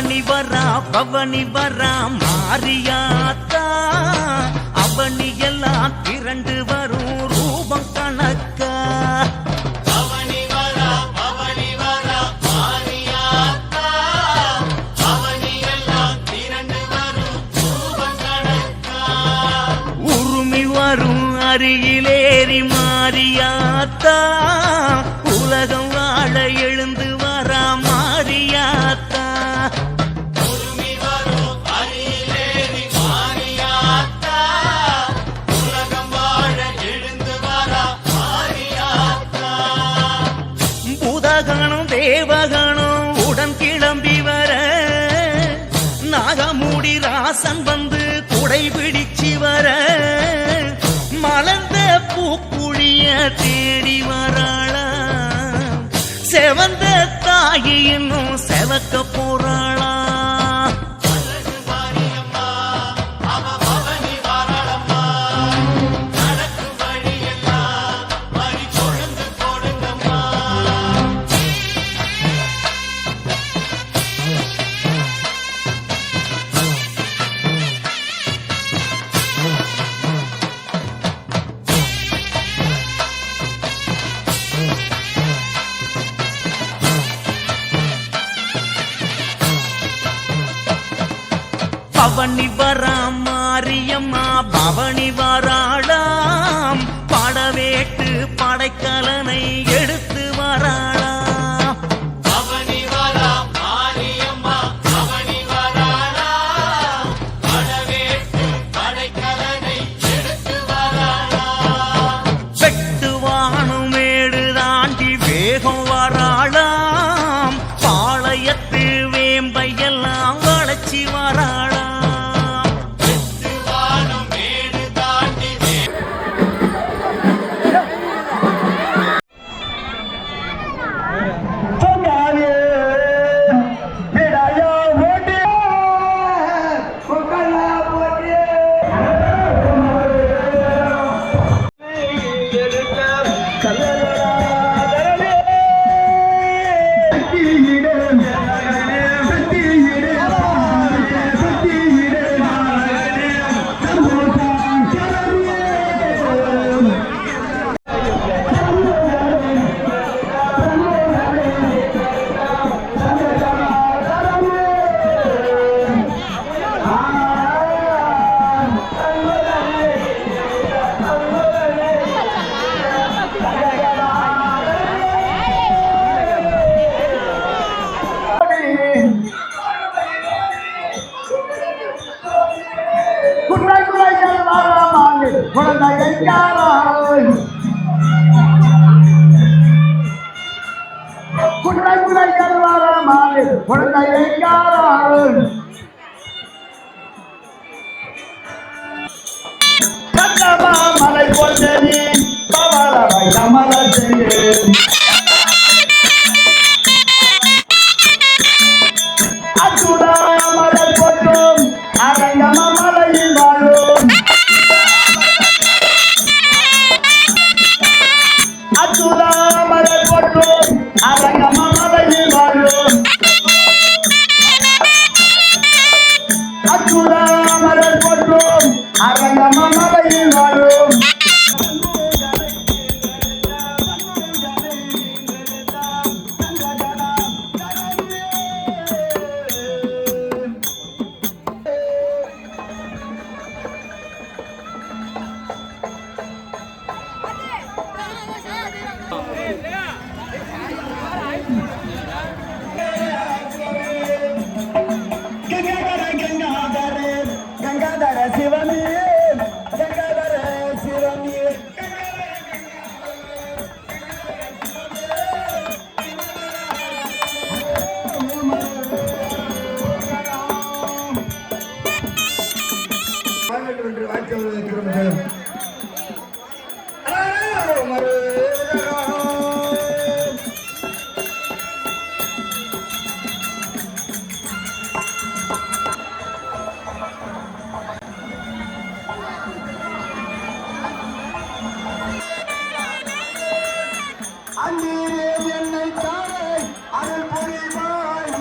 பவனி வரா மாரியாத்தா அவனி எல்லாம் திரண்டு வரும் ரூபம் கணக்கா பவனி வரா மாரியாத்தா அவனி எல்லாம் திரண்டு வரும் ரூபம் கணக்கா உருமி வரும் அருகிலேறி மாரியாத்தா உலகம் வாழ எழுந்து வரா மாரியாத்தா தேவகணம் உடன் கிளம்பி வர நாகமூடி ராசன் வந்து குடை பிடிச்சி வர மலர்ந்த பூக்குழிய தேடி வராளா செவந்த தாயி இன்னும் செவக்க போறாளா பவனி வரா மாரியம்மா பவனி வராளாம் படவேட்டு படைக்கலனை எடுத்து வராளாம் பவனி வரா மாரியம்மா பவனி வராளாம் படவேட்டு படைக்கலனை எடுத்து வராளாம் வெட்டுவானும் மேடு தாண்டி வேகம் வராளாம் பாளையத்து வேம்பையெல்லாம் வளைச்சி வராளாம் மலை போட்டது பவளவை கமல அச்சுடா மலை போட்டும் அரங்கம மலையில் வாழும் அச்சுடா மலை போட்டும் அரங்கம மலையில் வாழும் அச்சுடா மலை போட்டும் அரங்கம மலையில் வாழும் கங்காதர சிவனே கங்காதர சிவனே என்னை தாரை அருள் புரிவாய்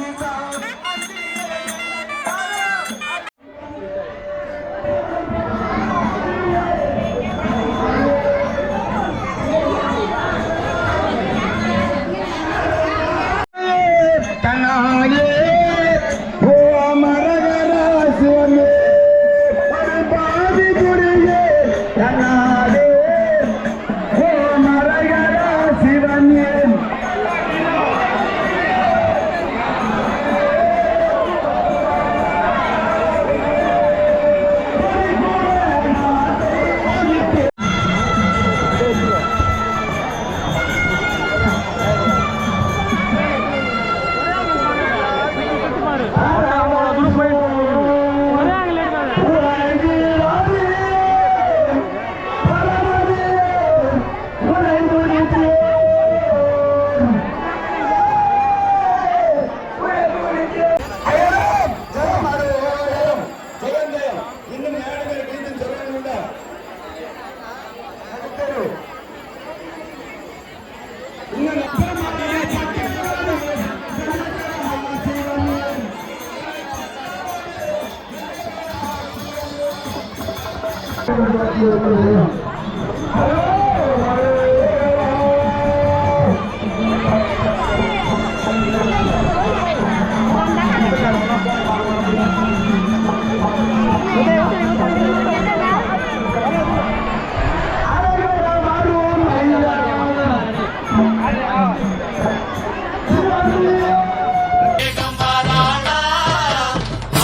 வேகம் வராளா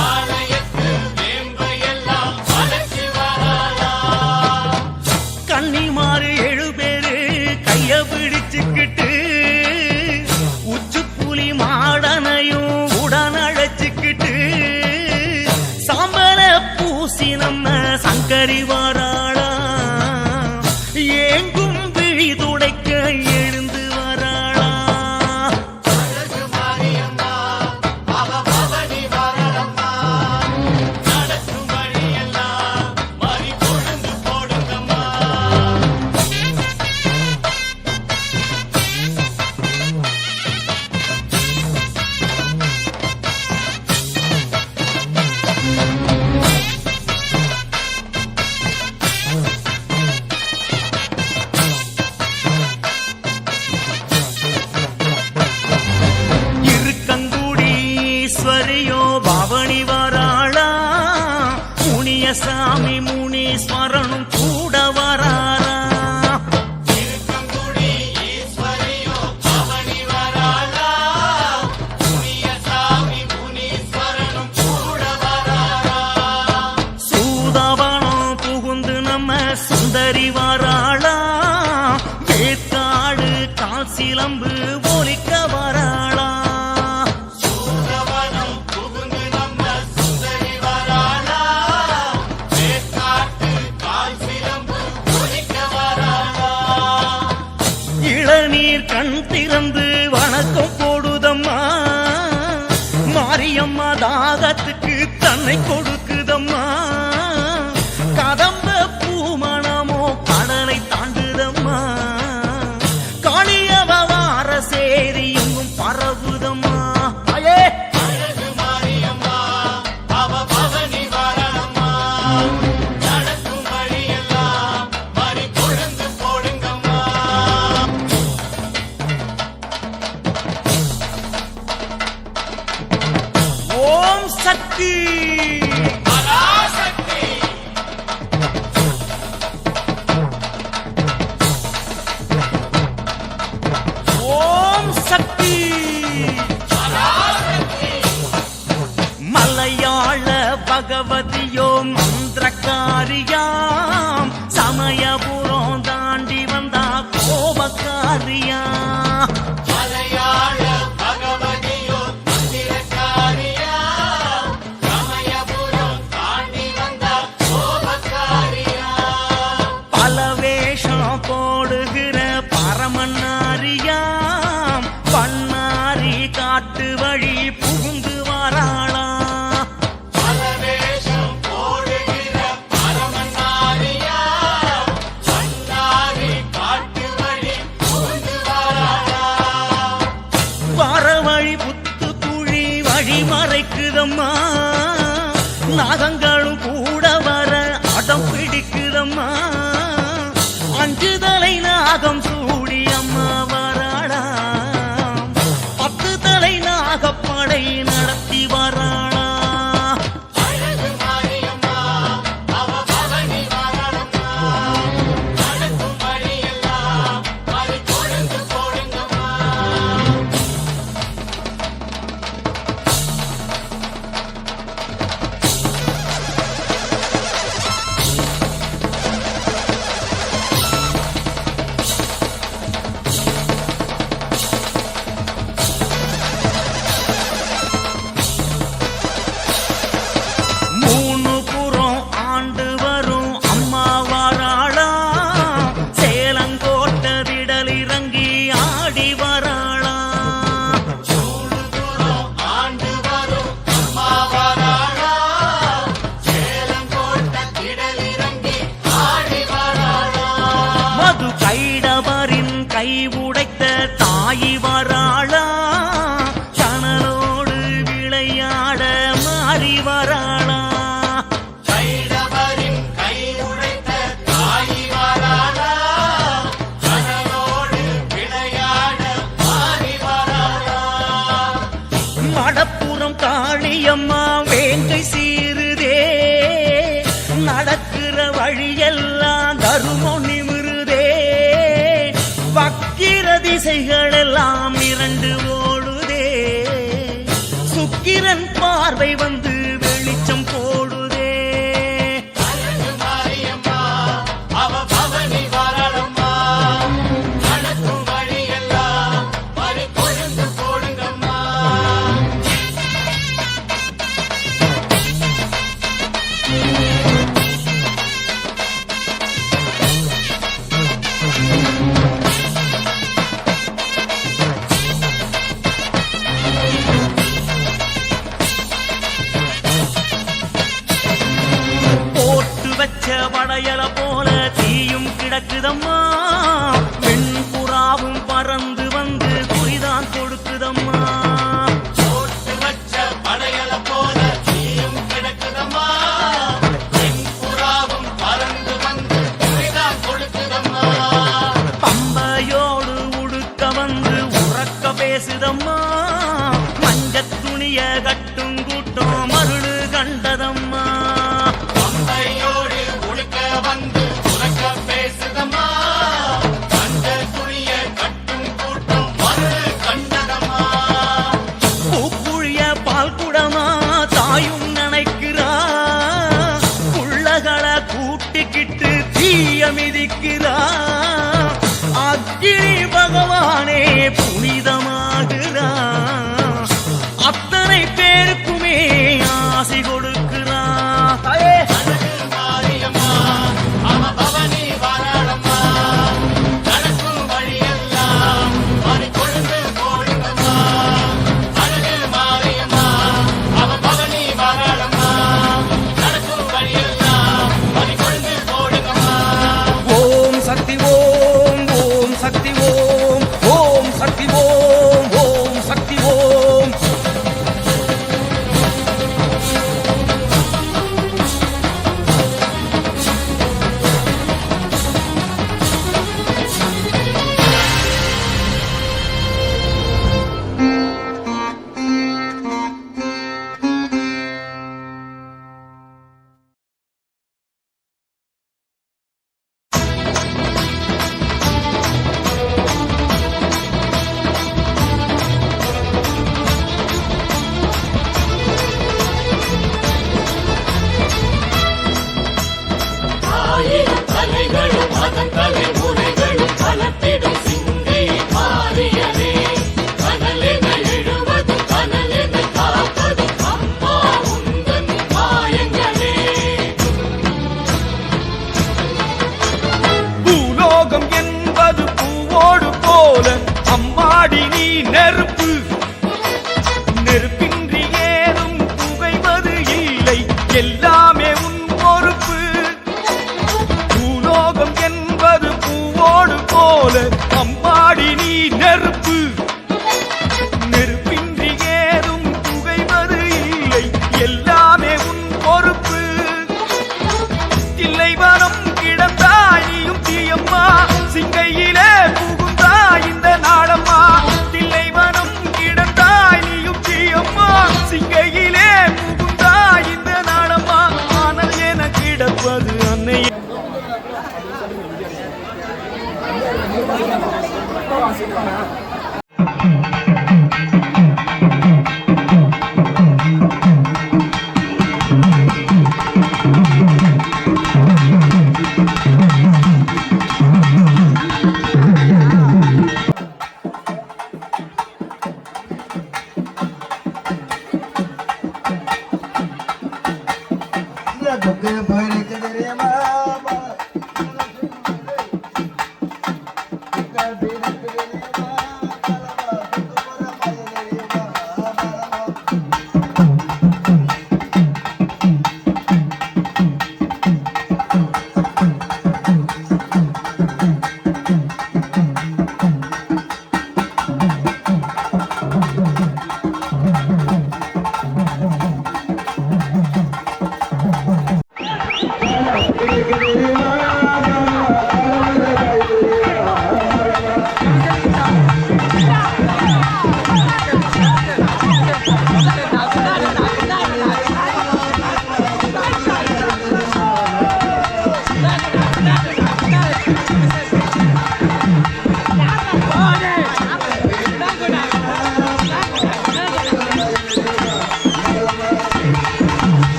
ஆலயத்து வேம்பையெல்லாம் அழைச்சி வராளா கன்னிமாறு 7 பேரு கைய பிடிச்சுக்கிட்டு உச்சுப்புலி மாடனையும் உடன் அழைச்சுக்கிட்டு சாம்பல பூசி நம்ம சங்கரி வாராளா ஏங்கும் விழி துடைக்க எழுந்து வராளா அழகு மாரியம்மா அவ பவனி வரலம்மா நடக்கும் வழியெல்லாம் மறி கொழுந்து போடுங்கம்மா இருக்கங்குடி ஈஸ்வரியோ பவனி வராளா முனியசாமி முனீஸ்வரனும் கூட வராளா இருக்கங்குடி ஈஸ்வரியோ பவனி வராளா முனியசாமி முனீஸ்வரனும் கூட வராளா சூதாவனம் புகுந்து நம்ம சுந்தரி வராளா வேற்காடு கால் சிலம்பு ஒலிக்க வராளா சூரவனம் புகுந்து நம்ம சுந்தரி வராளா வேற்காட்டு கால் சிலம்பு ஒலிக்க வராளா இளநீர் கண் திறந்து வணக்கம் போடுதம்மா மாரியம்மா தாகத்துக்கு தன்னை கொடுக்குதம்மா கதம்ப பூமணமோ கடலை தாண்டுதம்மா காளியவ வார சேரி எங்கும் பரவுதம்மா தாயே அழகு மாரியம்மா அவ பவனி வரலம்மா நடக்கும் வழியெல்லாம் மறி கொழுந்து போடுங்கம்மா ஓம் சக்தி பராசக்தி ஓம் சக்தி பராசக்தி மலையாள பகவதியோ மந்திரக்காரியாம் சமயபுரம் தாண்டி வந்தா கோபக்காரியா மலையாள பகவதியோ மந்திரக்காரியா சமயபுரம் தாண்டி வந்த கோபக்காரியா பல வேஷம் போடுகிற பரமன்னாரியாம் பண்ணாரி காட்டு வழி புகுந்து வராளா பலவேஷம் போடுகிற பரமனாரியா சன்னாரி காட்டு வழி புகுந்து வராளா வர வழி புத்து குழி வழி மறைக்குதம்மா நாகங்களும் கூட வர அடம் பிடிக்குதம்மா 5 தலை நாகம் சூடி அம்மா வராளா 10 தலை நாகப்படை நடத்தி வராளா அழகு மாரியம்மா அவ பவனி வரலம்மா நடக்கும் வழியெல்லாம் மறி கொழுந்து போடுங்கம்மா வழியெல்லாம் தருமம் நிமிருதே வக்கிர திசைகள் எல்லாம் இரண்டு ஓடுதே சுக்கிரன் பார்வை வந்து வெளிச்சம் போடுதே படையல போல தீயும் கிடக்குதம்மா வெண்புறாவும் பறந்து வந்து குறிதான் கொடுக்குதம்மா போட்டு வச்ச படையல போல தீயும் கிடக்குதம்மா வெண்புறாவும் பறந்து வந்து குறிதான் கொடுக்குதம்மா பம்பையோடு உடுக்க வந்து உறக்க பேசுதம்மா மஞ்சத் துணிய கட்டும் கூட்டம் மருளு கண்டதம்மா வந்து உனக்க பேசுதம்மா கண்ட துணிய கட்டும் கூட்டம் மறு கண்டதம்மா பூக்குழிய பால் குடமா தாயும் நினைக்கிறா புள்ளகளை கூட்டிக்கிட்டு தீய மிதிக்கிறா அக்கினி பகவானே புனிதமாகிறா அத்தனை பேருக்குமே ஆசி கொடுக்கிறா தாயே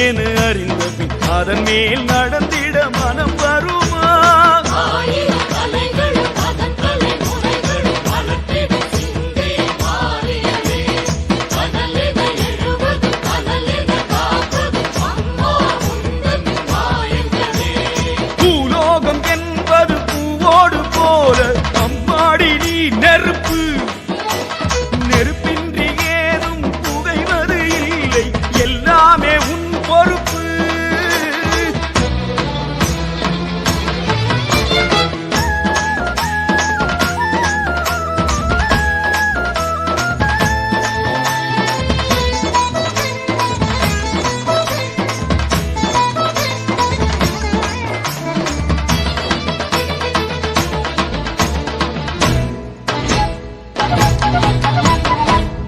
என அறிந்த பின் அதன் மேல் நடந்திட மனம் வருமா? பூலோகம் என்பது பூவோடு போல அம்மாடி நீ நெருப்பு. நெருப்பின்றி ஏதும் புகைவது இல்லை, எல்லாமே உன் பொறுப்பு.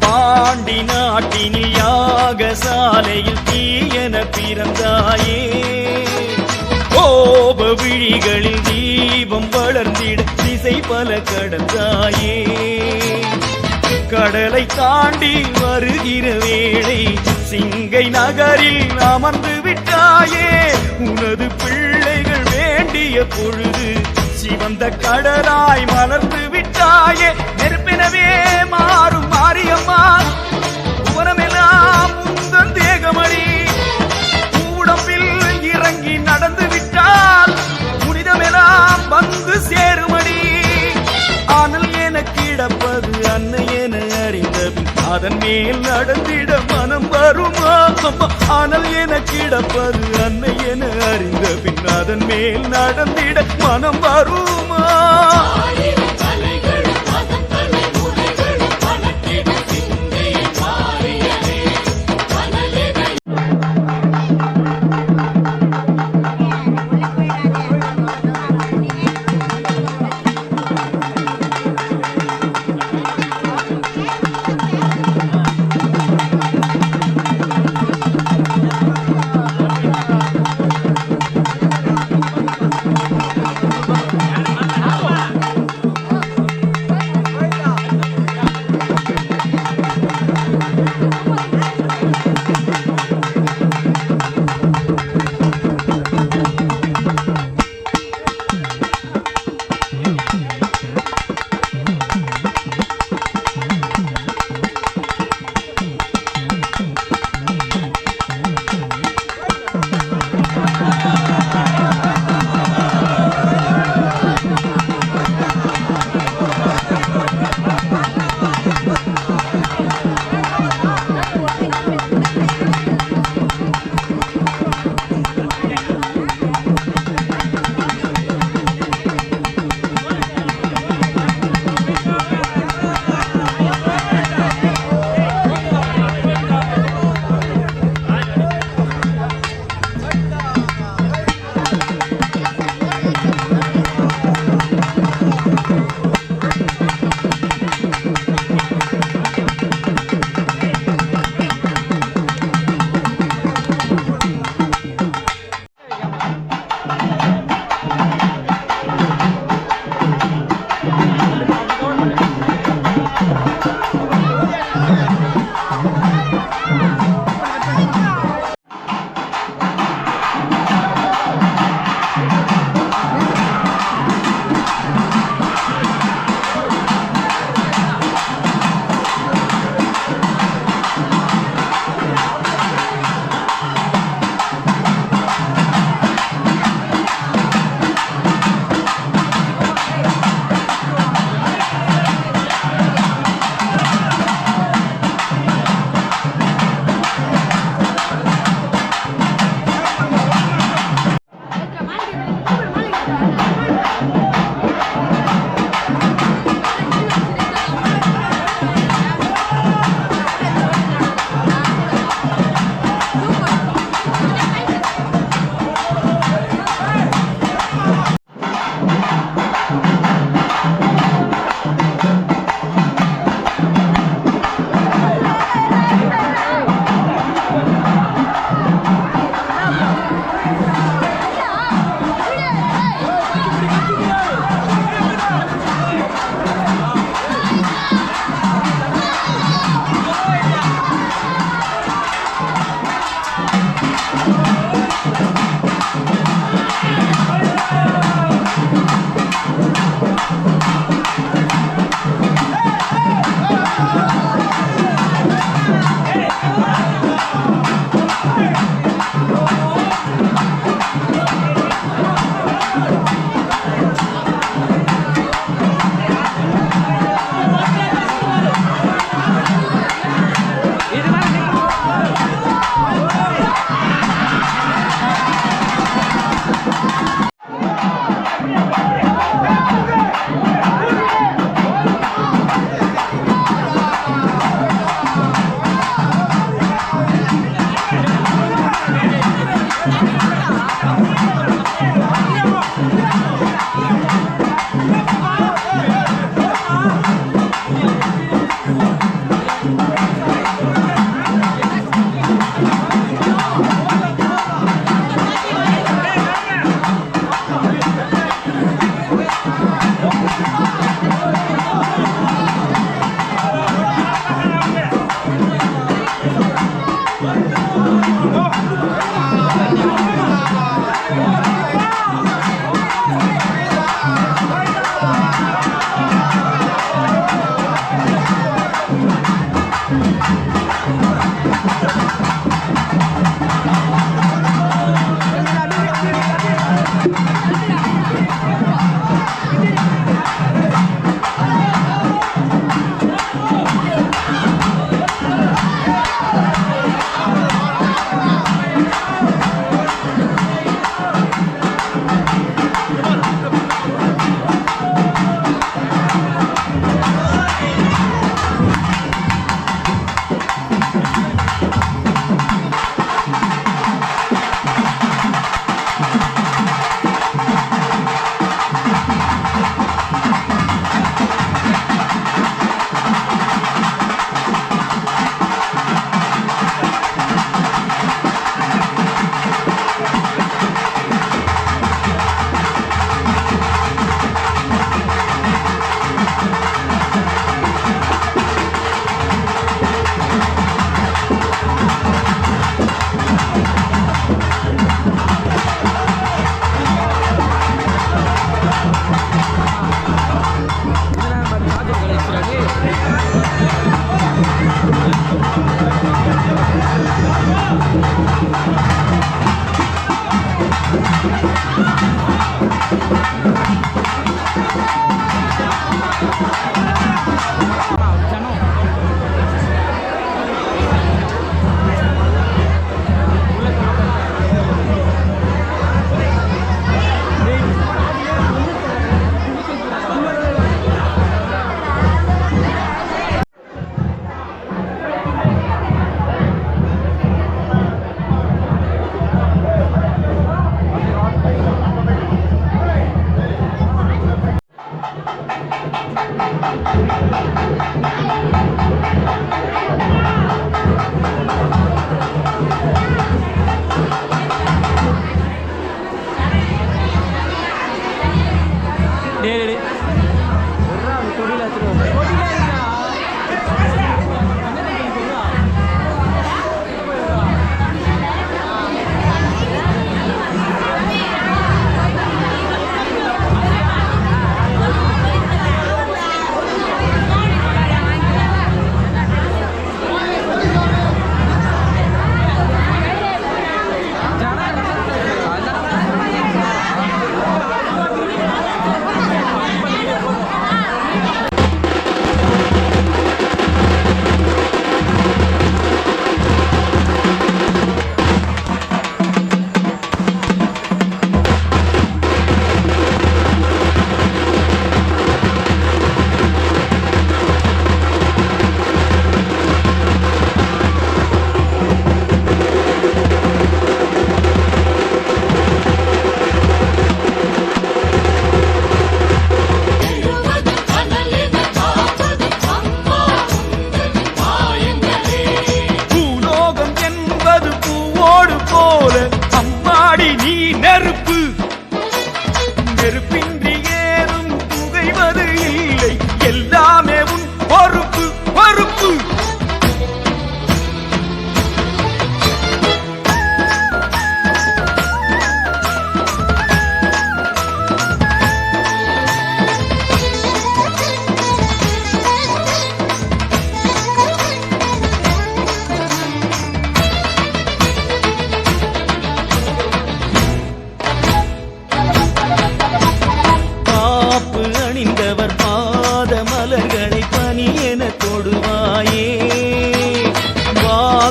பாண்டி நாட்டினில் யாகசாலையில் தீயன பிறந்தாயே. கோப விழிகளில் தீபம் வளர்ந்திட திசை பல கடந்தாயே. கடலை தாண்டி வருகிற வேளை சிங்கை நகரில் அமர்ந்து விட்டாயே. உனது பிள்ளைகள் வேண்டிய பொழுது சிவந்த கடலாய் மலர்ந்து விட்டாயே. நெருப்பினவே மாறும் மாரியம்மா, உவனமெல்லாம் உந்தன் தேகமணி. உடம்பில் இறங்கி நடந்து விட்டால் புனிதமெல்லாம் வந்து சேருமணி. ஆனால் என கிடப்பது அன்னை என அறிந்த பின் அதன் மேல் நடந்திட மனம் வருமா? ஆனால் என கிடப்பது அன்னை என அறிந்த பின் அதன் மேல் நடந்திட மனம் வருமா?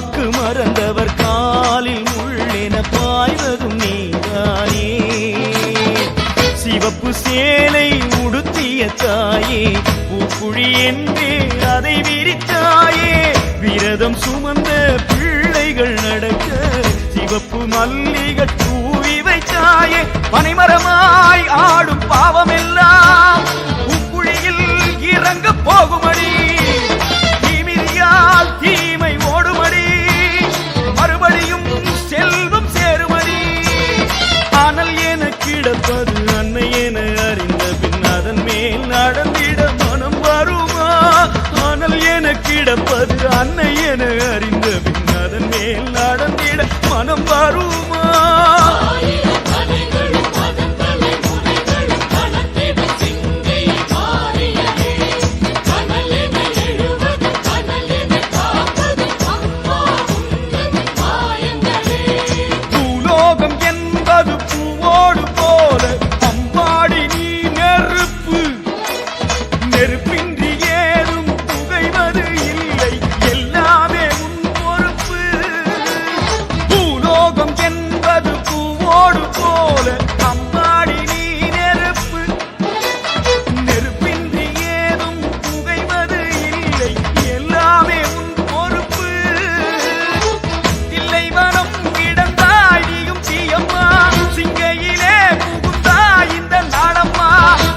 வாக்கு மறந்தவர் காலில் முள்ளென பாய்வதும் நீதானே. சிவப்பு சேலை உடுத்திய தாயே, பூக்குழி என்றே அதை விரித்தாயே. விரதம் சுமந்த பிள்ளைகள் நடக்க சிவப்பு மல்லிகை தூவி வைத்தாயே. பனைமரமாய் ஆடும் பாவமெல்லாம் பூக்குழியில் இறங்க போகுமடி. தீமிதியால் தீமை ஓடுமடி, மறுபடியும் செல்வம் சேருமடி. ஆனால் என கிடப்பது அன்னை என அறிந்த பின் அதன் மேல் நடந்திட மனம் வருமா? ஆனால் என கிடப்பது அன்னை என அறிந்த பின் அதன் மேல் நடந்திட மனம் வருமா? பூலோகம் என்பது பூவோடு போல அம்பாடி நீ நெருப்பு. நெருப்பின்றி ஏதும் புகைவது இல்லை, எல்லாமே உன் பொறுப்பு. பூலோகம் என்பது பூவோடு போல அம்பாடி நீ நெருப்பு. நெருப்பின்றி ஏதும் புகைவது இல்லை, எல்லாமே உன் பொறுப்பு. இல்லை வனம் கிடந்தாய் நீயும் தீயம்மா, சிங்கையிலே புகுந்தாய் இந்த நாடம்மா.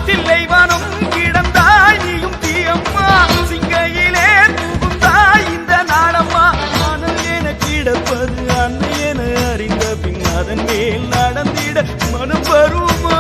தில்லை வனம் கிடந்தாய் நீயும் தீயம்மா, சிங்கையிலே புகுந்தாய் இந்த நாடம்மா. ஆனால் என கிடப்பது அன்னை என அறிந்த பின் அதன் மேல் நடந்திட மனம் வருமா?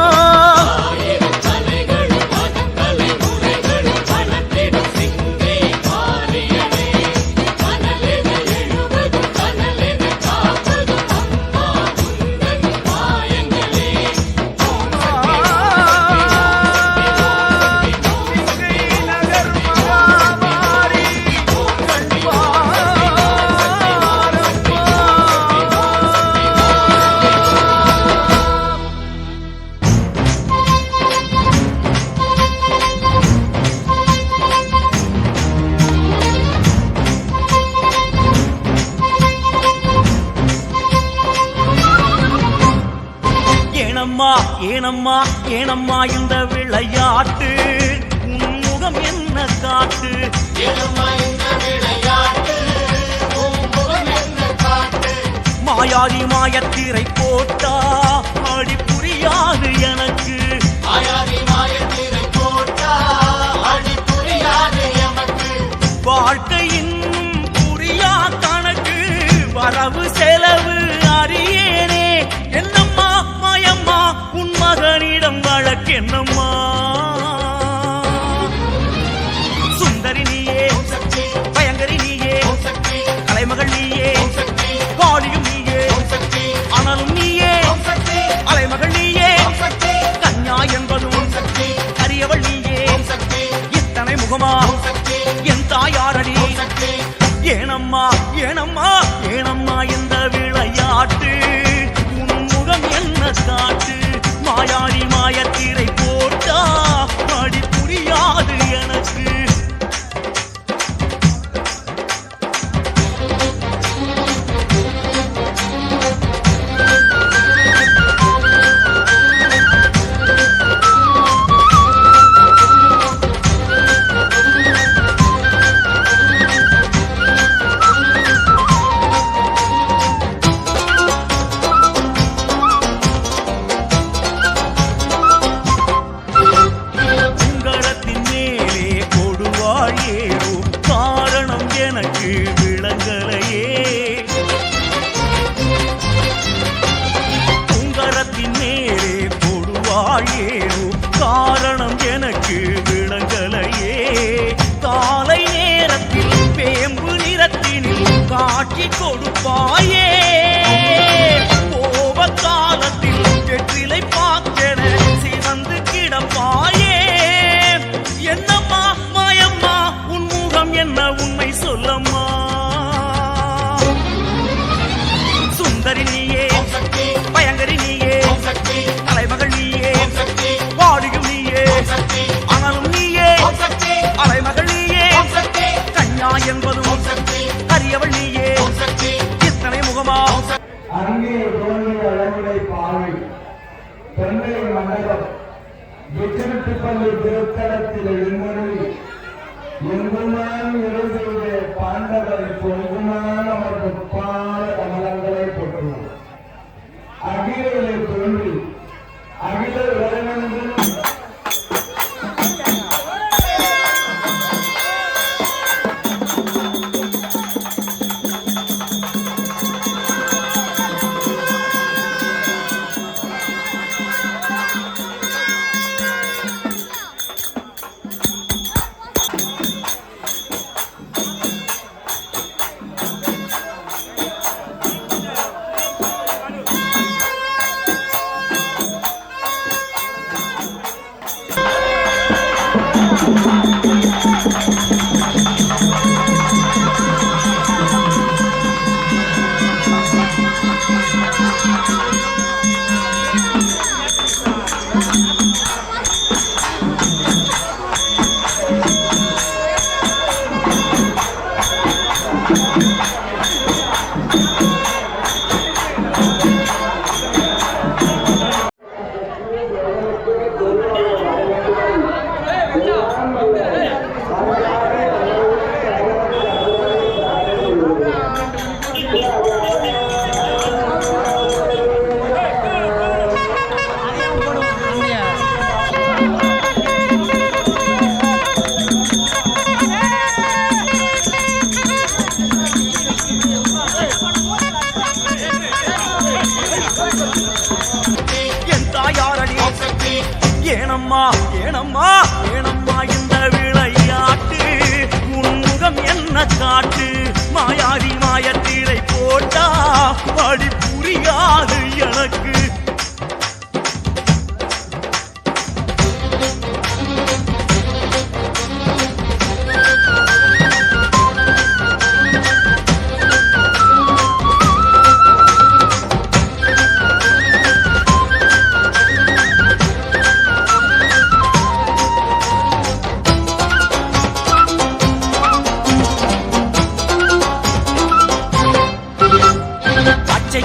சிங்கை நகர் மகாமாரி ஏனம்மா ஏனம்மா ஏனம்மா இந்த விளையாட்டு, உன் முகம் என்ன காட்டு? மாயாதி மாயத்திரை போட்டா அடி புரியாது எனக்கு. வாழ்க்கை இன்னும் புரியா கணக்கு, வரவு செலவு அறியேனே. என்னம்மா மாயம்மா உன் மகனிடம் வழக்கென்னம்மா? சுந்தரி நீயே, பயங்கரி நீயே, கலைமகள் நீயே, காளியும் நீயே, ஆனாலும் நீயே, அலைமகள் நீயே, கன்யா என்பதும் அரியவள் நீயே. இத்தனை முகமா என் தாயாரடி. ஏனம்மா ஏனம்மா ஏனம்மா இந்த விளையாட்டு, உன் முகம் என்ன காட்டு? மாயாடி மாயத்திரை போட்டா அடி புரியாது எனக்கு. உங்கரத்தின் மேலே கொடுவாள் ஏறும் காரணம் எனக்கு விளங்கலையே. உங்கரத்தின் மேலே கொடுவாள் ஏறும் காரணம் எனக்கு விளங்கலையே. காலை நேரத்தில் வேம்பு நிறத்தினில் காட்சி கொடுப்பாயே. கோப காலத்தில் வெற்றிலை பாக்கென சிவந்து கிடப்பாயே. என்னம்மா மாயம்மா உன் முகம் என்ன உண்மை சொல்லம்மா? சுந்தரி நீயே, பயங்கரி நீயே, தலைமகள் நீயே, வாடியும் நீயே, ஆனாலும் நீயே, அலைமகள் நீயே, கன்யா என்பதும் அரியவள் நீயே. அங்கே தோன்றி அழகுடை பாவை தொண்டை மண்டலம் எச்சரித்துப்பள்ளி திருத்தலத்தில் எழுந்தருளி எங்குமான் எழுதிய பாண்டவரை பொங்குமான மற்றும் பால கமலங்களை போற்றுவோம். அகிலே தோன்றி அகில உலகெங்கும் ஏனம்மா ஏனம்மா ஏனம்மா இந்த விளையாட்டு உன்முகம் என்ன காட்டு மாயாடி மாயத்தீரை போட்டா வழி புரியாது எனக்கு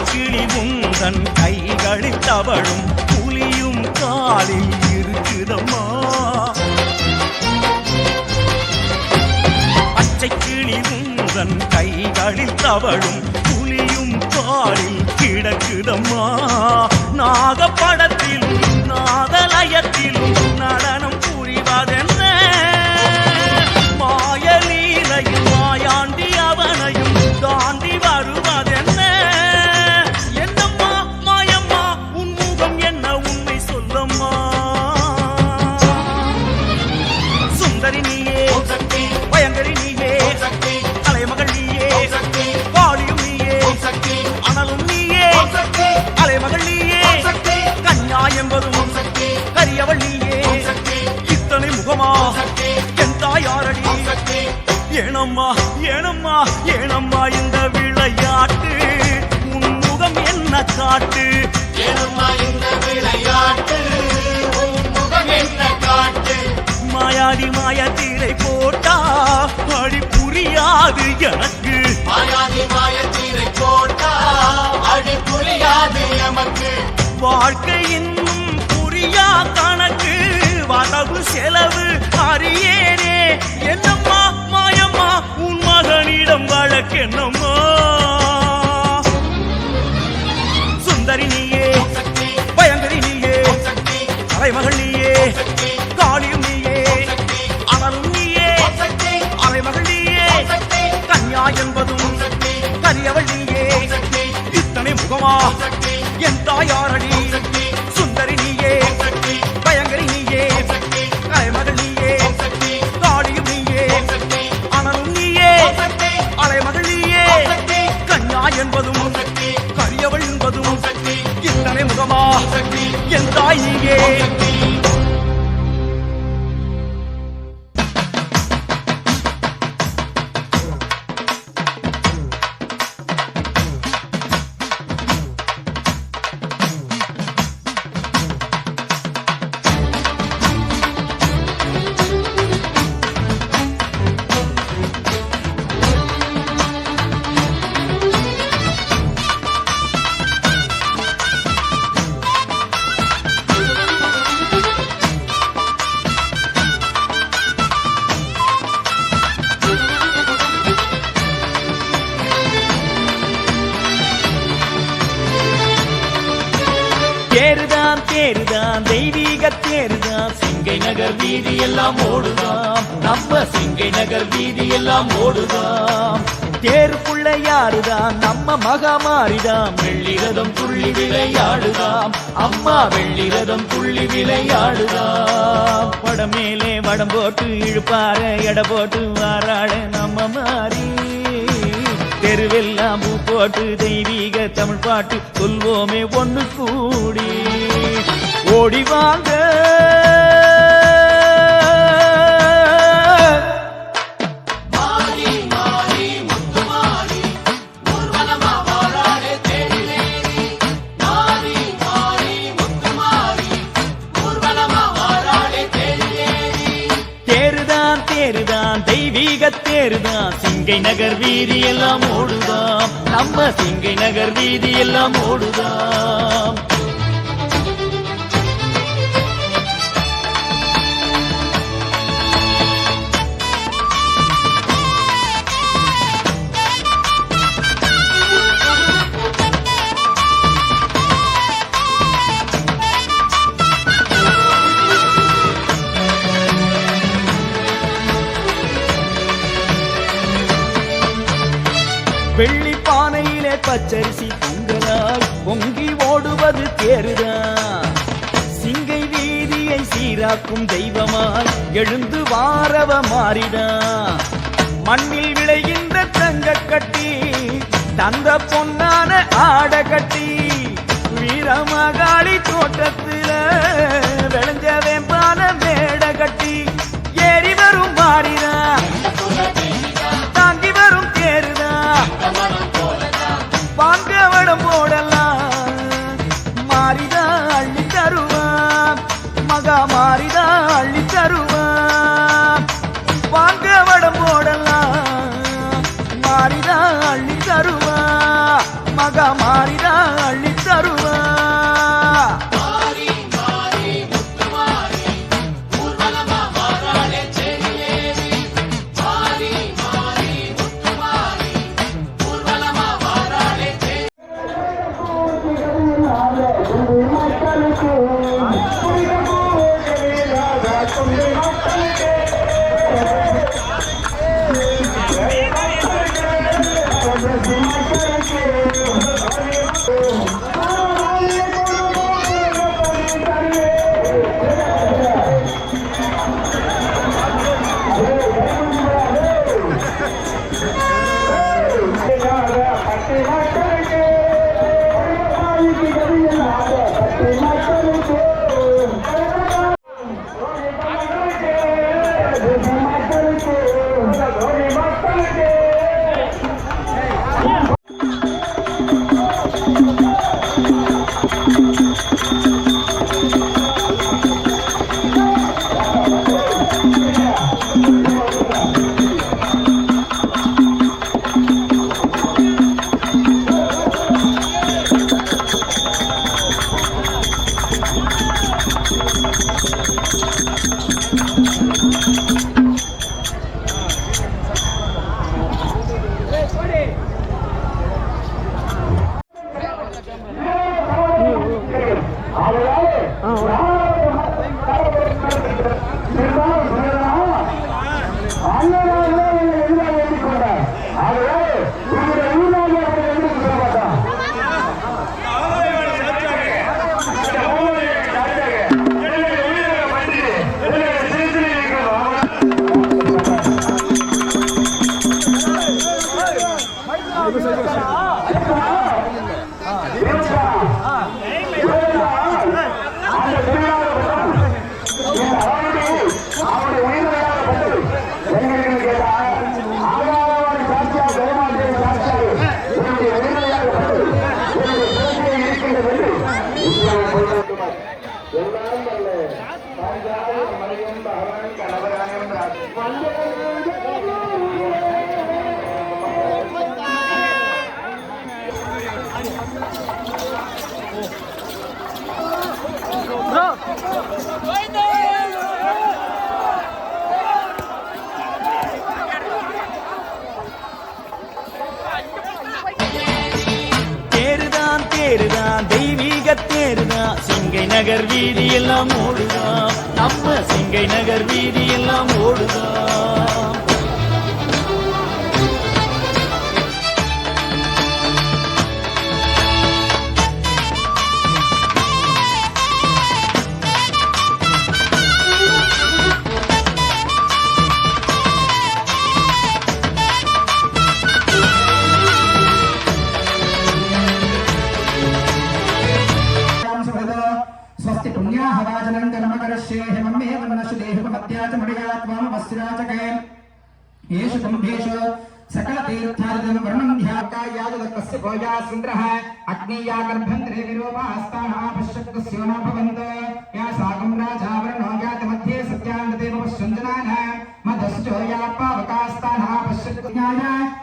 கிளி முந்தன் கைகளில் தவழும் புலியும் காலில் இருக்குதம்மா பச்சை கிளி முந்தன் கைகளில் தவழும் புலியும் காலில் கிடக்குதம்மா நாகப்படத்திலும் நாதலயத்திலும் நடனம் புரிவதென்ன மாயலீலையில் மாயாண்டி அவனையும் தாண்டி வருவதென்ன ஏனம்மா ஏனம்மா ஏனம்மா இந்த விளையாட்டு உன்முகம் என்ன காட்டு ஏனம்மா இந்த விளையாட்டு உன்முகம் என்ன காட்டு மாயாடி மாயத்தீரை போட்டா அடி புரியாது எனக்கு மாயாடி மாயத்தீரை போட்டா அடி புரியாது எமக்கு வாழ்க்கையின் புரியா கணக்கு வரவு செலவு அறியேனே என்னம்மா மாயம்மா உன் மகனிடம் வழக்கென்னம்மா சுந்தரி நீயே பயங்கரி நீயே அலைமகள் நீயே காளியும் நீயே அனலும் நீயே அலைமகள் நீயே கன்யா என்பதும் கரியவள் நீயே இத்தனை முகமா என் தாயாரடி சுந்தரி நீயே பயங்கரி நீயே அலைமகள் நீயே காளியும் நீயே அனலும் நீயே அலைமகள் நீயே கன்யா என்பதும் கரியவள் என்பதும் இத்தனை முகமா என் தாய் நீயே தேருதான் தெய்வீக தேருதான் சிங்கை நகர் வீதி எல்லாம் ஓடுதாம் நம்ம சிங்கை நகர் வீதி எல்லாம் ஓடுதாம் தேருக்குள்ள யாருதான் நம்ம மகாமாரிதாம் வெள்ளிரதம் துள்ளி விளையாடுதாம் அம்மா வெள்ளிரதம் துள்ளி விளையாடுதாம் படம் மேலே வடம் போட்டு இழுப்பார எடை போட்டு வாராள நம்ம மாறி தெருவெல்லாம் பூ போட்டு தெய்வீக தமிழ் பாட்டு சொல்வோமே ஒண்ணு கூடி ஓடி வாங்க தேருதான் தெய்வீக தேருதான் சிங்கை நகர் வீதி எல்லாம் ஓடுதாம் நம்ம சிங்கை நகர் வீதி எல்லாம் ஓடுதாம் வெள்ளி பானையிலே பச்சரிசி பொங்கலாய் பொங்கி ஓடுவது தேருதான் சிங்கை வீதியை சீராக்கும் தெய்வமாய் எழுந்து வாரவ மாறிதான் மண்ணில் விளைகின்ற தங்க கட்டி தந்த பொன்னான ஆட கட்டி வீரமகாளி தோட்டத்துல விளைஞ்ச வேம்பான மேட கட்டி ஏறி வரும் மாறிதான் தாங்கி வரும் தேருதான் வாங்கவடம் போடலாம் மாறிதா அள்ளி தருவான் மகா மாறிதா அள்ளி தருவான் வாங்கவடம் போடலாம் மாறிதா அள்ளி தருவான் மகா மாறிதா அள்ளி தருவான் தேருதான் தெய்வீக தேர் தேருதான் சிங்கை நகர் வீதி எல்லாம் ஓடுதான் நம்ம சிங்கை நகர் வீதி எல்லாம் ஓடுதான் स्वस्ति पुण्याहवाचनं कर्मकरश्ये हिममे वन्नशुदेहुपमत्याचमडियात्वामवस्त्राचके येषु कुम्भेषु सकलतीर्थादिदं वर्णं ध्याकायादत्तस्य भोजास्विन्द्रः अग्नेया गर्भन्त्रे विरूपास्ताः पश्यक्तस्यो न भवन्त या साकं राजावरणो यातमध्ये सत्यान्तदेव पश्यञ्जनान मदश्चो या पावकास्ताः पश्यक्तज्ञाय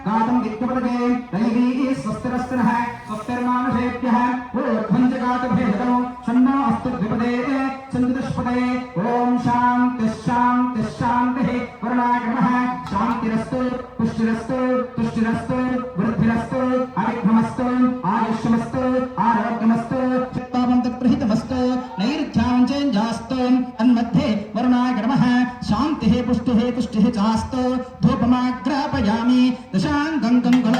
गातं वित्तपदे दैवी स्वस्तिरस्त्रः स्वस्तिर्मानुषेभ्यः ऊर्ध्वञ्जगातभेदौ षण्णो अस्तु द्विपदे चन्द्रदुष्पदे ॐ शान्तिः शान्तिः शान्तिः वरुणागमः शान्तिरस्तु पुष्टिरस्तु तुष्टिरस्तु वृद्धिरस्तु अविघ्नमस्तु आयुष्यमस्तु आरोग्यमस्तु चित्तावन्तप्रहितमस्तु नैरुध्याञ्चेञ्जास्तु तन्मध्ये वरुणागमः शान्तिः पुष्टिः तुष्टिः चास्तु धूपमाग्रापयामि दशाङ्गं गङ्गल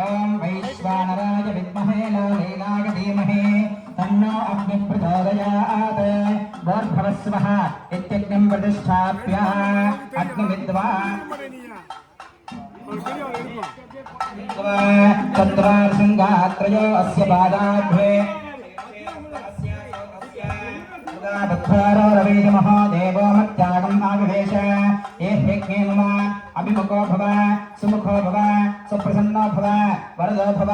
ॐ वैश्वानराय विद्महे लोलीलाय धीमहि तन्नो अग्निः प्रचोदयात् भूर्भुवस्वः इत्यग्निं प्रतिष्ठाप्य अग्निविद्वान् चतुरार्षङ्गात्रयो अस्य पादाभ्ये बुद्धारो रवीजमहो देवो मत्यागम् आविवेश ये ह्यग्ने मम अभिमुखो भव सुमुखो भव सुप्रसन्नो भव वरदो भव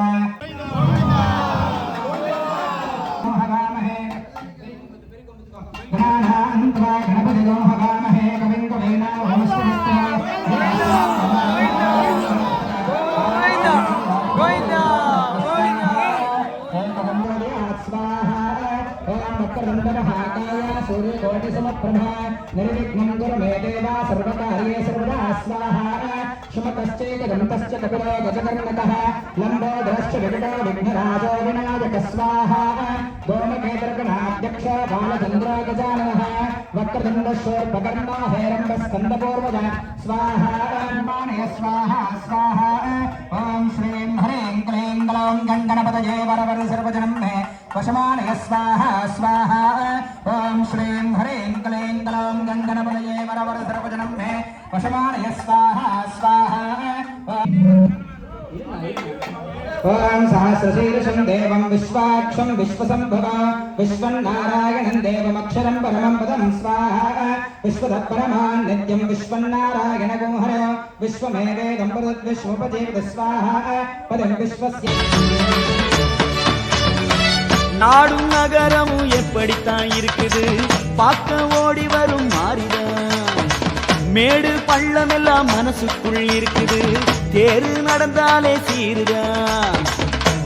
गणानान्त्वा गणपतिगो हवामहे कविं कवीना सूर्यकोटिसमप्रभा निर्विघ्नं कुरु मे देवा सर्वकार्ये सर्वदा स्वाहा शुमकश्चैकदन्तश्च कपिलो गजकर्णकः लम्बोदरश्च विकटो विघ्नराजो विनायकः स्वाहा गोमकेतर्गणाध्यक्ष बालचन्द्रो गजाननः वक्रतुण्डशूर्पकर्णो हेरम्बस्कन्दपूर्वज स्वाहा मानय स्वाहा स्वाहा ॐ श्रीं ह्रीं क्लीं ग्लौं गङ्गणपतये वरवर सर्वजनं मे वशमानय स्वाहा स्वाहा ॐ श्रीं ह्रीं क्लीं ग्लौं गङ्गणपतये वरवर सर्वजनं मे वशमानय स्वाहा स्वाहा ॐ सहस्रशीर्षं देवं विश्वाक्षं विश्वसम्भवं विश्वन्नारायणं देवमक्षरं परमं पदं स्वाहा विश्वतत्परमान् नित्यं विश्वन्नारायणगोहर विश्वमेवेदं पदद्विश्वोपजीवित स्वाहा पदं विश्वस्य நாடும் நகரமும் எப்படித்தான் இருக்குது பார்க்க ஓடி வரும் மாறிதான் மேடு பள்ளம் எல்லாம் மனசுக்குள் இருக்குது தேரு நடந்தாலே சீருதான்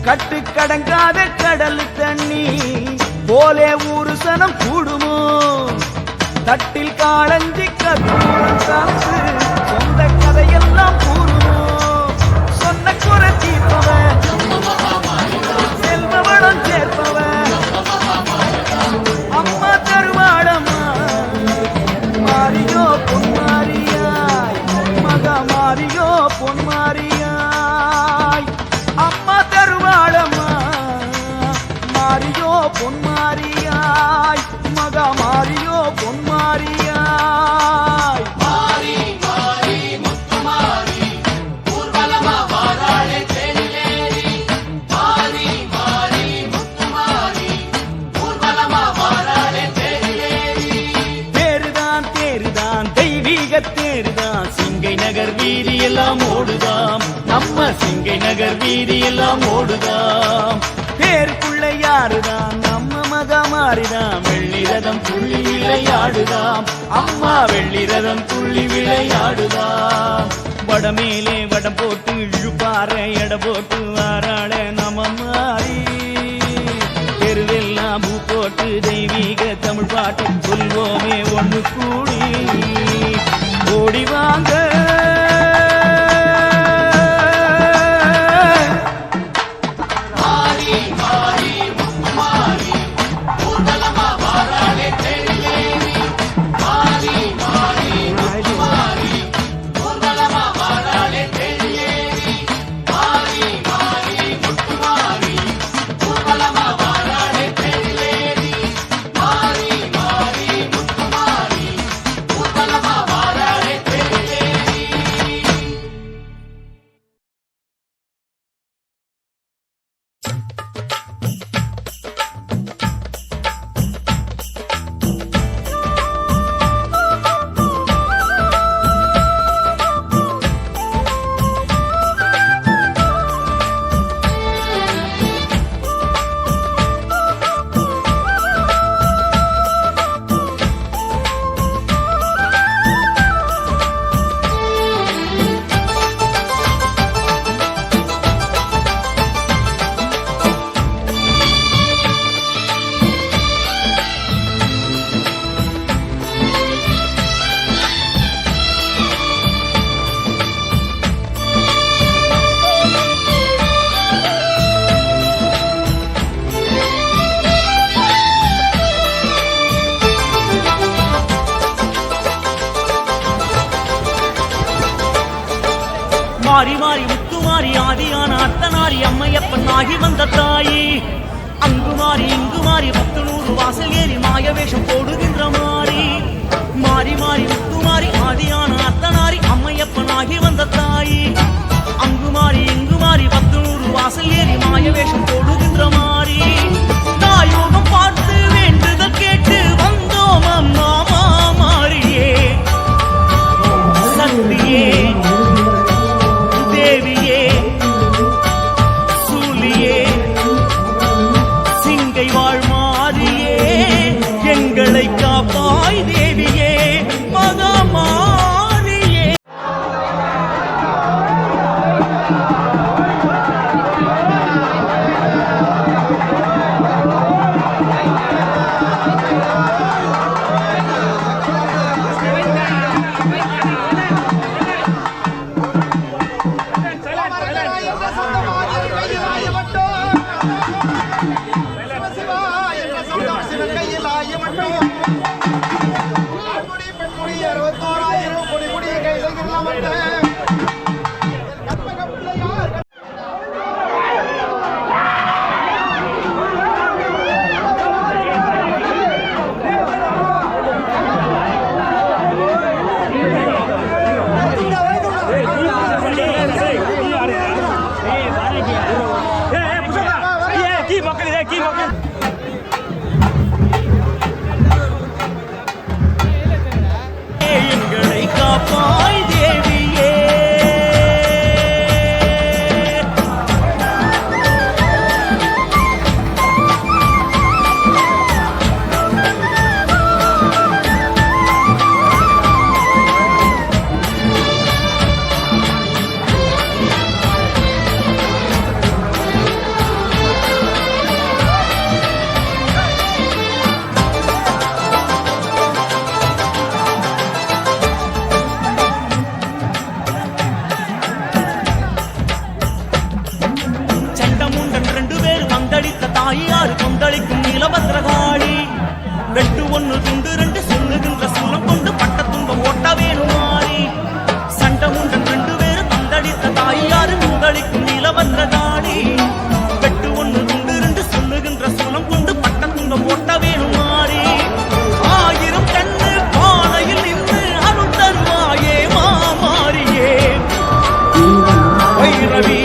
கட்டு கடங்காத கடல் தண்ணி போலே ஊரு சனம் கூடுமோ தட்டில் காளஞ்சி கத்தூரம் சாத்து சொந்த கதையெல்லாம் கூறுமோ சொன்ன குறை தீர்ப்பவன் செல்வவளம் சேர்ப்பவன் அம்மா தருவாடம்மா மாறியோ பொன்மாரியாய் மக மாறியோ பொன்மாரியாய் அம்மா தருவாடம்மா மாறியோ பொன்மாரியாய் மக மாறியோ பொன்மாரியாய் மாறி மாறி முத்துமாரி ஊர்வலமா வாராளே தேனிலேறி மாறி மாறி முத்துமாரி ஊர்வலமா வாராளே தேனிலேறி தேருதான் தேருதான் தெய்வீக தேருதான் சிங்கை நகர் வீதி எல்லாம் ஓடுதாம் நம்ம சிங்கை நகர் வீதி எல்லாம் ஓடுதாம் பேருக்குள்ள யாருதான் நம்ம மக மாறிதாம் வெள்ளி ரதம் துள்ளி விளையாடுதாம் அம்மா வெள்ளி ரதம் துள்ளி விளையாடுதாம் வடமேலே வடம் போட்டு இழுப்பாற எடை போட்டு வாராள நம மாறி தெருவெல்லாம் பூ போட்டு தெய்வீக தமிழ் பாட்டு சொல்வோமே ஒண்ணு கூடி ஓடி வாங்க மாறி மாறி முத்துமாரி ஆதியான அத்தனாரி அம்மையப்பன் ஆகி வந்த தாயி அங்கு மாறி இங்கு மாறி 10 வாசல் ஏறி மாய வேஷம் போடுகின்ற மாறி மாறி மாறி முத்துமாரி ஆதியான அத்தனாரி அம்மையப்பன் ஆகி வந்த தாயி அங்கு மாறி இங்கு மாறி 10 வாசல் ஏறி மாய வேஷம் போடுகின்ற மாறி தாயோகம் பார்த்து வேண்டுதல் கேட்டு வந்தோம் அம்மா மாறியே சக்தியே தேவியே சூலியே சிங்கை வாழ் மாறியே எங்களை காப்பாய் தேவியே மகமாரியே எங்களை காப்பாய் தேவியே சண்டமுண்டன் 2 பேர் வந்தளித்த தாயாறு கொந்தளிக்கும் நீலபத்ரகாளி வெட்டு 1 துண்டு 2 சொல்லுகின்ற சூலம் கொண்டு பட்ட துன்பம் ஓட்ட வேணும் மாறி சண்டமுண்டன் 2 பேர் வந்தளித்த தாயாறு கொந்தளிக்கும் நீலபத்ரகாளி வெட்டு 1 துண்டு 2 சொல்லுகின்ற சூலம் கொண்டு பட்ட துன்பம் ஓட்ட வேணும் மாறி 1000 கண்ணு பானையில் நின்று அருள் தருவாயே மாமாரியே வைரவி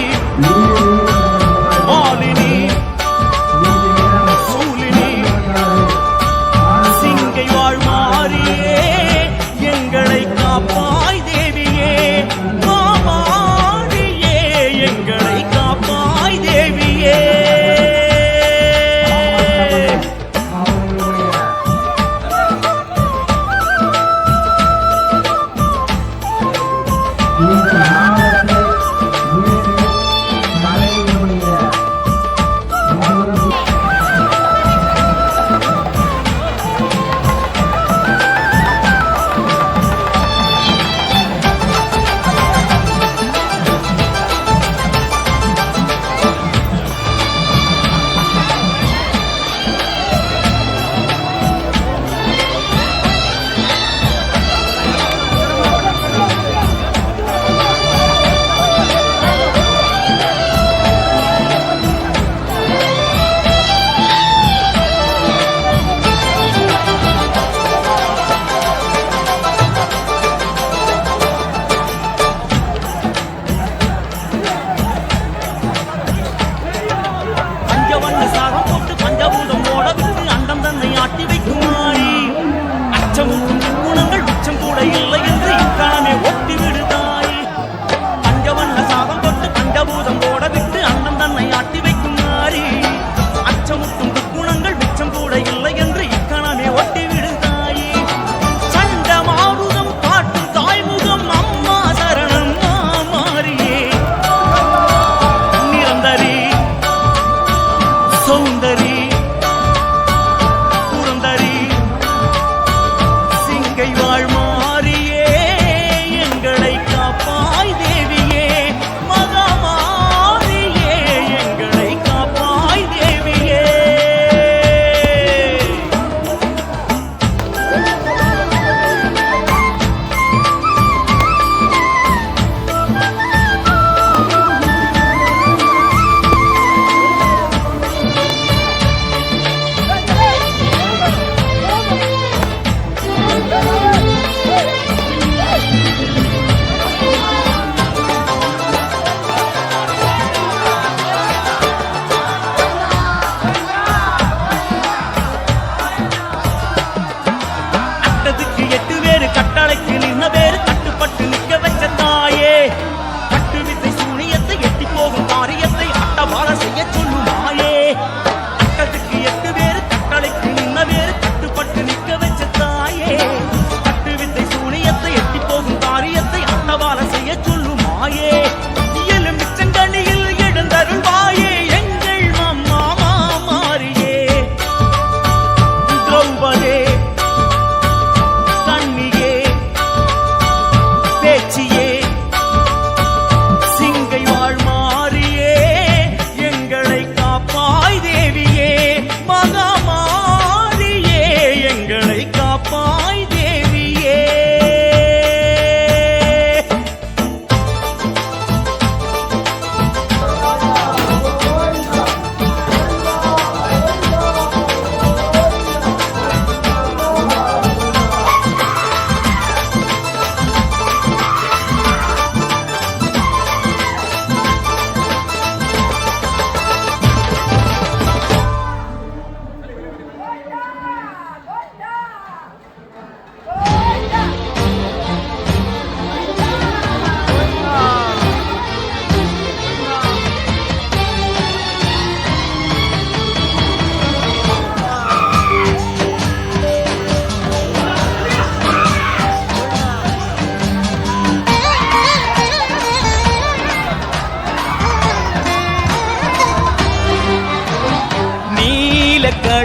மாலினி சூலினி சிங்கை வாழ் மாறியே எங்களை காப்பாய் தேவியே மாமாரியே எங்களை காப்பாய் தேவி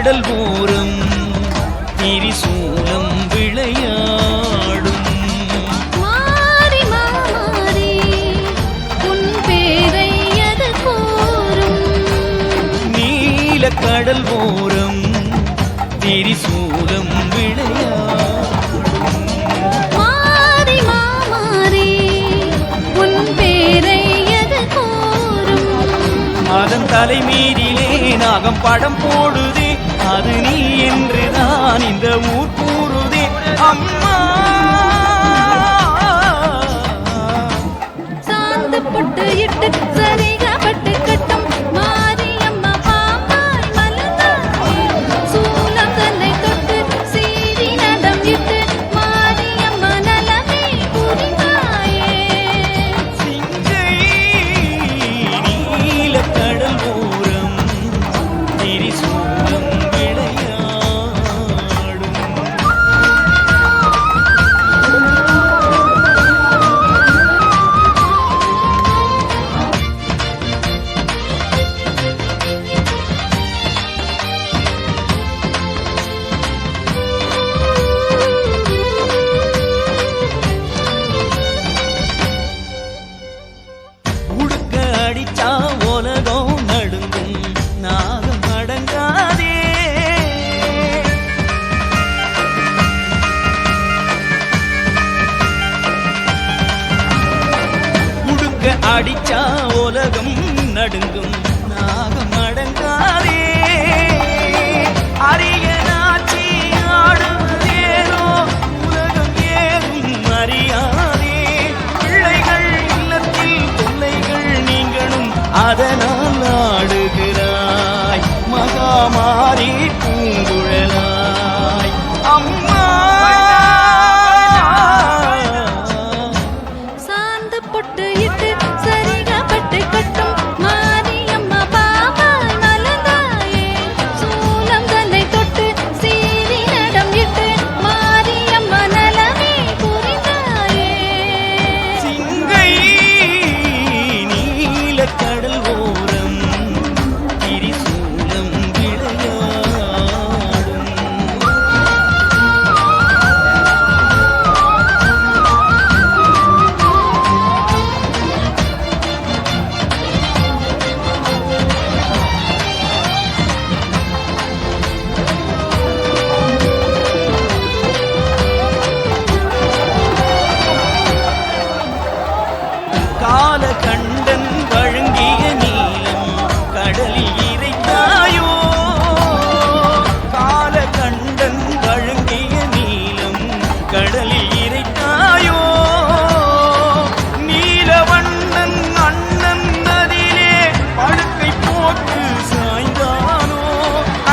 கடல் ஓரம் திரிசூலம் விளையாடும் மாறி மாறி உன் பேரை அது கூறும் நீல கடல் ஓரம் திரிசூலம் விளையாடும் மாறி மாறி உன் பேரை அது கூறும் அதன் தலைமீதிலே நாகம் படம் போடுதே அது நீ என்றுதான் இந்த ஊர் கூறுதே அம்மா சாந்து பொட்டு இட்டு சரிகப்பட்டு கட்டும் மாரியம்மா பாப்பாய் மலர்ந்தாயே சூலம் தன்னை தொட்டு சீறி நடம் இட்டு மாரியம்மா நலமே புரிவாயே சிங்கை நீல கடல் ஓரம் திரிசூலம் விளையாடும் உடுக்க அடிச்சா உலகம் நடுங்கும் நாகம் அடங்காதே உடுக்க அடிச்சா உலகம் நடுங்கும் நாகம் அடங்காதே அரியனாச்சி ஆடுவதேனோ உலகம் ஏதும் அறியாதே பிள்ளைகள் இல்லத்தில் தொல்லைகள் நீங்களும் அதனால் ஆடுகிறாய் மகாமாரி பூங்குழலாய் அம்மா சாந்து பொட்டு இட்டு சரிகப்பட்டு கட்டும் மாரியம்மா பாப்பாய் மலர்ந்தாயே சூலம் தன்னை தொட்டு சீறி நடம் இட்டு மாரியம்மா நலமே புரிந்தாயே சிங்கை நீல கடல் ஓரம் திரிசூலம் விளையாடும் கால கண்டன் வழங்கிய நீளம் கடலில் இறைத்தாயோ கால கண்டன் வழங்கிய நீளம் கடலில் இறைத்தாயோ நீலவண்ணன் அண்ணன் நதியிலே படுக்கை போட்டு சாய்ந்தானோ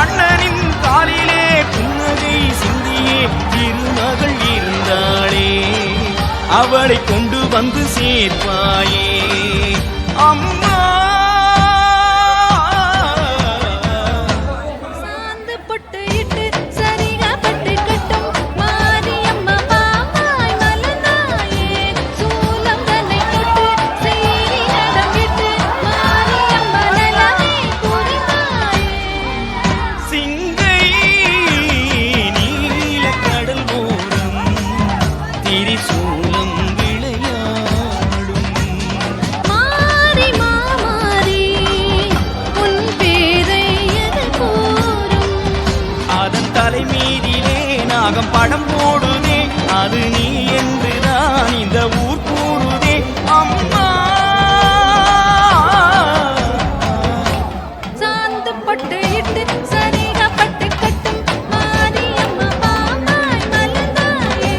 அண்ணனின் காலிலே புன்னகை சிந்தியே திருமகள் இருந்தாளே அவளை கொண்டு வந்து சேர்ப்பாயே அம்மா சாந்து பொட்டு இட்டு சரிகப்பட்டு கட்டும் மாரியம்மா பாப்பாய் மலர்ந்தாயே சூலம் தன்னை தொட்டு சீறி நடம் இட்டு மாரியம்மா நலமே புரிவாயே சிங்கை நீல கடல் ஓரம் திரிசூலம் விளையாடும் மாறி மாறி உன் பேரை அது கூறும் அதன் தலைமீதிலே நாகம் படம் போடுதே அது நீ என்றுதான் இந்த ஊர் கூறுதே அம்மா சாந்து பொட்டு இட்டு சரிகப்பட்டு கட்டும் மாரியம்மா பாப்பாய் மலர்ந்தாயே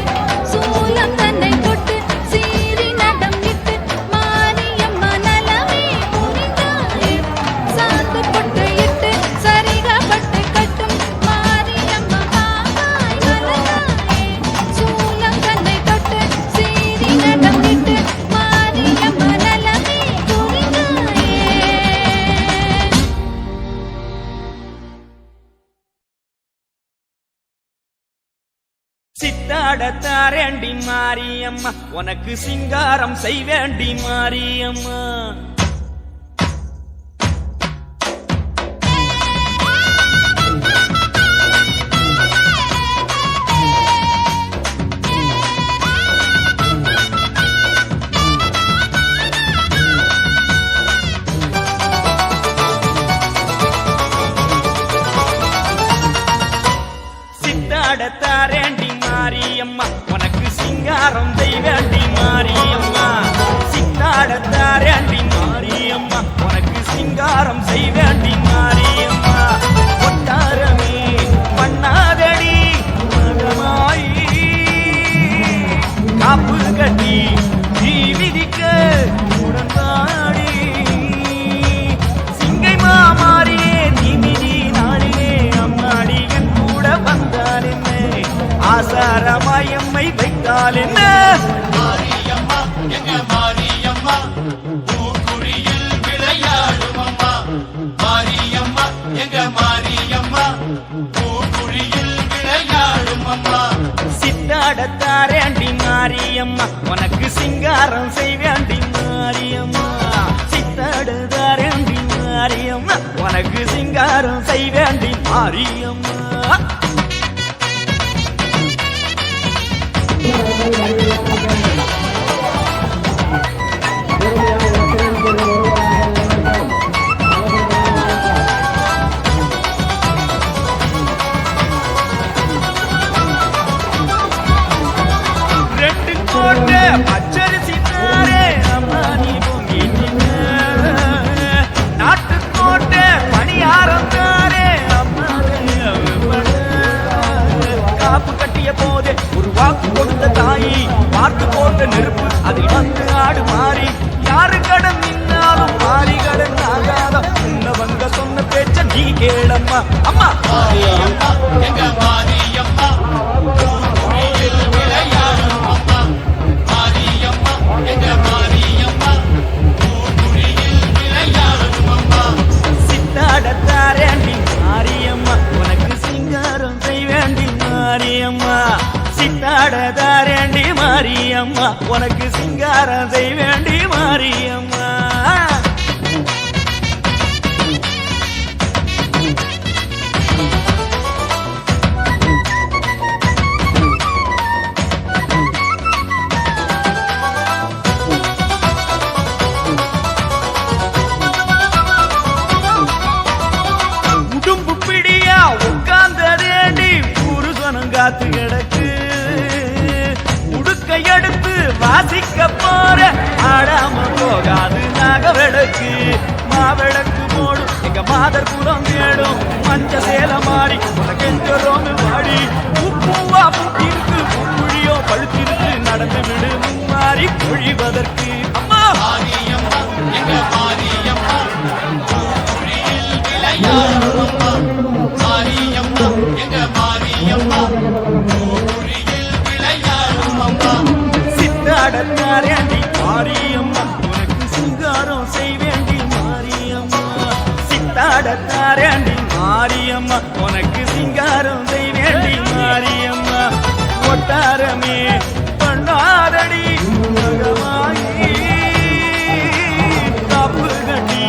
சூலம் தன்னை தொட்டு சீறி நடம் இட்டு மாரியம்மா நலமே புரிந்தாயே சாந்து பொட்டு இட்டு சரிகப்பட்டு கட்டும் மாரியம்மா பாப்பாய் மலர்ந்தாயே சூலம் தன்னை தொட்டு சீறி நடம் இட்டு மாரியம்மா நலமே புரிந்தாயே சித்தாடத்தாரேண்டி மாரியம்மா உனக்கு சிங்காரம் செய்வேண்டி மாரியம்மா மாரியம்மா உனக்கு சிங்காரம் செய்வேண்டி மாரியம்மா கொட்டாரமே பண்ணாதடி மகமாயி காப்பு கட்டி நீ விதிக்க உடன்பாடி சிங்கை மாமாரியே நீ மிதி நாளிலே அம்மாடி என் கூட வந்தால் என்ன ஆசாரமாயம்மை வைத்தால் என்ன மாரியம்மா எங்க மாரியம்மா பூக்குழியில் விளையாடும் அம்மா மாரியம்மா எங்க மாரியம்மா பூக்குழியில் விளையாடும் அம்மா சித்தாடத்தாரேண்டி மாரியம்மா உனக்கு சிங்காரம் செய்வேண்டி மாரியம்மா சித்தாடுதாரேண்டி மாரியம்மா உனக்கு சிங்காரம் செய்வேண்டி மாரியம்மா பச்சரிசி தாரே அம்மா நீ பொங்கி நாட்டுக்கோட்டை பணியாரம் தாரே அம்மா காப்பு கட்டிய போதே ஒரு வாக்கு கொடுத்த தாயி பார்த்து போட்ட நெருப்பு அதில் வந்து ஆடு மாறி யாரு கடன் நின்னாலும் மாறி கடன் ஆகாத உன்னவங்க சொன்ன பேச்ச நீ கேளம்மா அம்மா மாரியம்மா எங்க மாரியம்மா பூக்குழியில் விளையாடும் அம்மா மாரியம்மா எங்க மாரியம்மா பூக்குழியில் விளையாடும் அம்மா சித்தாடத்தாரேண்டி மாரியம்மா உனக்கு சிங்காரம் செய்வேண்டி மாரியம்மா சித்தாடத்தாரேண்டி மாரியம்மா உனக்கு சிங்காரம் செய்வேண்டி மாரியம்மா உடும்பு பிடியா உட்கார்ந்ததேண்டி புருஷனும் காத்து கிடக்கு உடுக்கை எடுத்து வாசிக்க போற ஆடாம போகாது நாகவிளக்கு மாவிளக்கு போடும் எங்க மாதர் குலம் தேடும் மஞ்ச சேல மாறி உனக்கு எஞ்சரோன்னு வாடி உப்புவா புட்டிருக்கு புழியோ பழுத்திருக்கு நடந்து விடு மும்மாறி பொழிவதற்கு அம்மா மாரியம்மா எங்க மாரியம்மா பூக்குழியில் விளையாடும் அம்மா மாரியம்மா எங்க மாரியம்மா பூக்குழியில் விளையாடும் அம்மா சித்தாடத்தாரேண்டி மாரியம்மா உனக்கு சிங்காரம் செய்வேண்டி மாரியம்மா சித்தாடத்தாரேண்டி மாரியம்மா உனக்கு சிங்காரம் செய்வேண்டி மாரியம்மா கொட்டாரமே பண்ணாதடி மகமாயி காப்பு கட்டி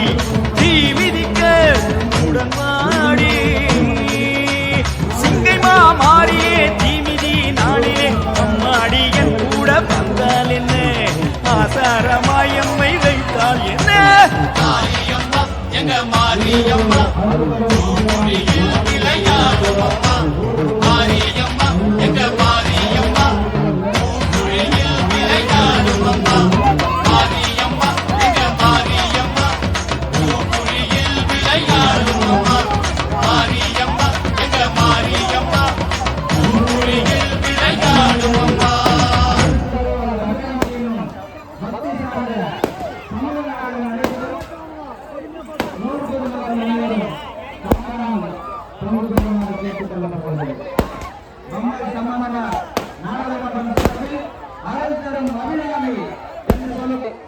தீ விதிக்க உடன்பாடி சிங்கை மாமாரியே தீமிதி நாளிலே அம்மாடி என் கூட வந்தால் என்ன ஆசாரமாயம்மை வைத்தால் என்ன மாரியம்மா எங்க மாரியம்மா பூக்குழியில் விளையாடும் அம்மா மாரியம்மா எங்க மாரியம்மா பூக்குழியில் விளையாடும் அம்மா மாரியம்மா எங்க மாரியம்மா பூக்குழியில் விளையாடும் அம்மா மாரியம்மா எங்க மாரியம்மா பூக்குழியில் விளையாடும் அம்மா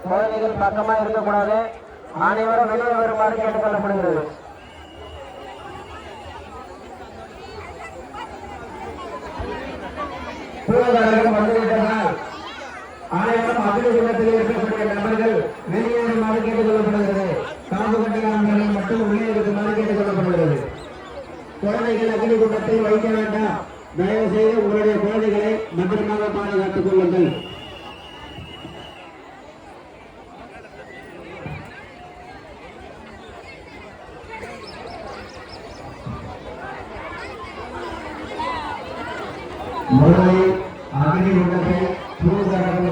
குழந்தைகள் பக்கமா இருக்கக்கூடாது. அனைவரும் வெளியே வருமாறு கேட்டுக்கொள்ளப்படுகிறது. பூர்வகாரர்கள் வந்துவிட்டதால் அனைவரும் அபிநயத்தில் இருக்கக்கூடிய நபர்கள் வெளியேறுமாறு கேட்டுக்கொள்ளப்படுகிறது. காது கட்டியாளர்கள் மட்டும் உள்ளே இருக்குமாறு கேட்டுக்கொள்ளப்படுகிறது. குழந்தைகள் அக்னி குண்டத்தில் வைக்க வேண்டாம். தயவு செய்து உங்களுடைய குழந்தைகளை பத்திரமாக பாதுகாத்துக் கொள்ளுங்கள். முதலில் அக்னி குண்டத்தை பூர்வகாரர்கள்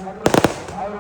அவர்